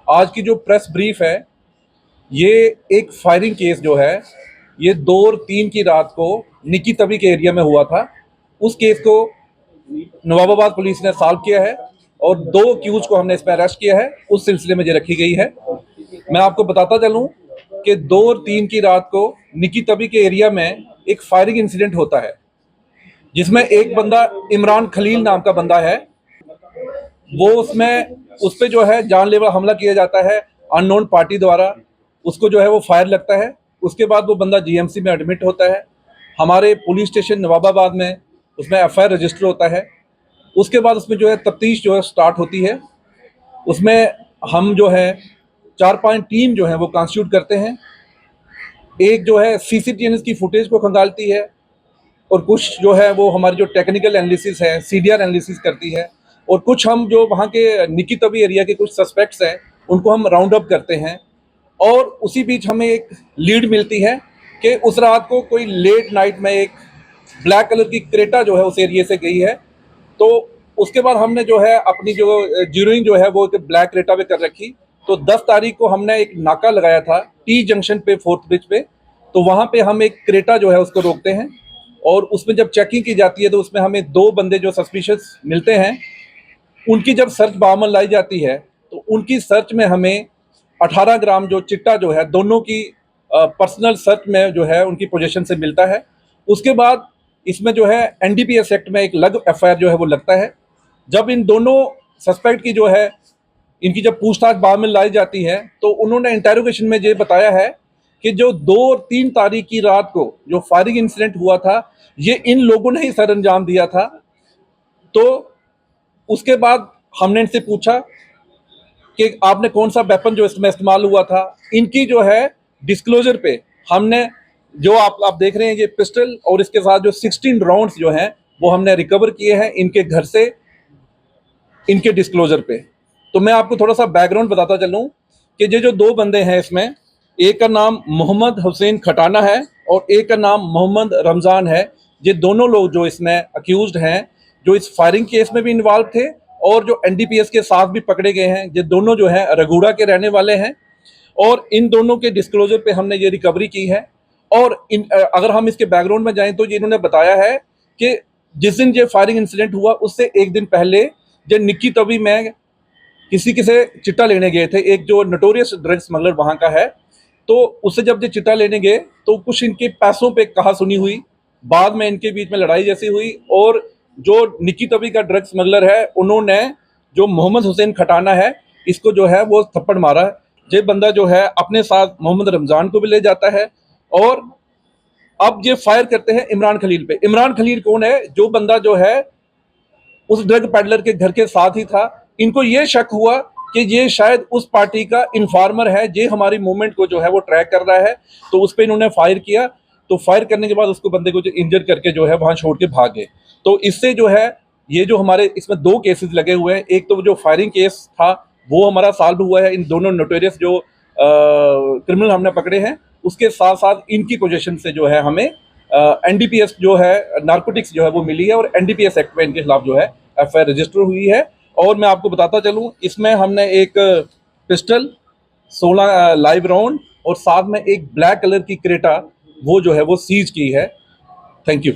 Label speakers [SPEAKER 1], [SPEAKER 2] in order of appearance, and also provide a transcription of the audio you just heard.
[SPEAKER 1] आज की जो प्रेस ब्रीफ है, ये एक फायरिंग केस जो है, ये 2 और 3 की रात को निकी तवी के एरिया में हुआ था। उस केस को नवाबाबाद पुलिस ने सॉल्व किया है और 2 अक्यूज को हमने इसमें अरेस्ट किया है। उस सिलसिले में ये रखी गई है। मैं आपको बताता चलूं कि 2 और 3 की रात को निकी तवी के एरिया में एक फायरिंग इंसिडेंट होता है, जिसमें एक बंदा इमरान खलील नाम का बंदा है। वो उस पे जो है जानलेवा हमला किया जाता है अननोन पार्टी द्वारा। उसको जो है वो फायर लगता है। उसके बाद वो बंदा जीएमसी में एडमिट होता है। हमारे पुलिस स्टेशन नवाबाबाद में उसमें एफआईआर रजिस्टर होता है। उसके बाद उसमें जो है तफ्तीश जो है स्टार्ट होती है। उसमें हम जो है 4-5 टीम जो है वो कॉन्स्टिट्यूट करते हैं। एक जो है सीसीटीवी की फुटेज को खंगालती है और कुछ जो है वो हमारी जो टेक्निकल एनालिसिस है, सीडीआर एनालिसिस करती है, और कुछ हम जो वहाँ के निकी तवी एरिया के कुछ सस्पेक्ट्स हैं उनको हम राउंड अप करते हैं। और उसी बीच हमें एक लीड मिलती है कि उस रात को कोई लेट नाइट में एक ब्लैक कलर की क्रेटा जो है उस एरिया से गई है। तो उसके बाद हमने जो है अपनी जो जीरोइंग जो है वो ब्लैक क्रेटा पे कर रखी। तो 10 तारीख को हमने एक नाका लगाया था टी जंक्शन पे, 4th ब्रिज पे। तो वहाँ पे हम एक क्रेटा जो है उसको रोकते हैं और उसमें जब चेकिंग की जाती है तो उसमें हमें 2 बंदे जो सस्पिशियस मिलते हैं। उनकी जब सर्च बामन लाई जाती है तो उनकी सर्च में हमें 18 ग्राम जो चिट्टा जो है दोनों की पर्सनल सर्च में जो है उनकी पोजीशन से मिलता है। उसके बाद इसमें जो है एनडीपीएस एक्ट में एक अलग एफआईआर जो है वो लगता है। जब इन दोनों सस्पेक्ट की जो है इनकी जब पूछताछ बामन लाई जाती है तो उन्होंने इंटेरोगेशन में ये बताया है कि जो 2 और 3 तारीख की रात को जो फायरिंग इंसिडेंट हुआ था ये इन लोगों ने ही सर अंजाम दिया था। तो उसके बाद हमने इनसे पूछा कि आपने कौन सा वेपन जो इसमें इस्तेमाल हुआ था। इनकी जो है डिस्क्लोजर पे हमने जो आप देख रहे हैं ये पिस्टल और इसके साथ जो 16 राउंड्स जो हैं वो हमने रिकवर किए हैं इनके घर से, इनके डिस्क्लोजर पे। तो मैं आपको थोड़ा सा बैकग्राउंड बताता चलूं कि ये जो 2 बंदे हैं इसमें, एक का नाम मोहम्मद हुसैन खटाना है और एक का नाम मोहम्मद रमज़ान है। ये दोनों लोग जो इसमें अक्यूज्ड हैं, जो इस फायरिंग केस में भी इन्वॉल्व थे और जो एनडीपीएस के साथ भी पकड़े गए हैं, ये दोनों जो है रघुड़ा के रहने वाले हैं। और इन दोनों के डिस्क्लोजर पे हमने ये रिकवरी की है। और अगर हम इसके बैकग्राउंड में जाएं तो ये इन्होंने बताया है कि जिस दिन ये फायरिंग इंसिडेंट हुआ उससे एक दिन पहले ये निक्की तवी में किसी से चिट्टा लेने गए थे। एक जो नोटोरियस ड्रग स्मगलर वहाँ का है, तो उससे जब ये चिट्टा लेने गए तो कुछ इनके पैसों पे कहा सुनी हुई। बाद में इनके बीच में लड़ाई जैसी हुई और जो निकी तवी का ड्रग स्मगलर है उन्होंने जो मोहम्मद हुसैन खटाना है इसको जो है वो थप्पड़ मारा। ये बंदा जो है अपने साथ मोहम्मद रमज़ान को भी ले जाता है और अब ये फायर करते हैं इमरान खलील पे। इमरान खलील कौन है? जो बंदा जो है उस ड्रग पैडलर के घर के साथ ही था। इनको ये शक हुआ कि ये शायद उस पार्टी का इन्फॉर्मर है, ये हमारी मूवमेंट को जो है वो ट्रैक कर रहा है। तो उस पर इन्होंने फायर किया। तो फायर करने के बाद उसको बंदे को जो इंजर करके जो है वहां छोड़ के भाग गए। तो इससे जो है ये जो हमारे इसमें 2 केसेस लगे हुए हैं। एक तो जो फायरिंग केस था वो हमारा सॉल्व हुआ है। इन दोनों नोटोरियस जो क्रिमिनल हमने पकड़े हैं उसके साथ साथ इनकी पोजीशन से जो है हमें एनडीपीएस जो है नारकोटिक्स जो है वो मिली है और एनडीपीएस एक्ट में इनके खिलाफ जो है एफआईआर रजिस्टर हुई है। और मैं आपको बताता चलूं इसमें हमने एक पिस्टल, 16 लाइव राउंड और साथ में एक ब्लैक कलर की क्रेटा वो जो है वो सीज की है। Thank you.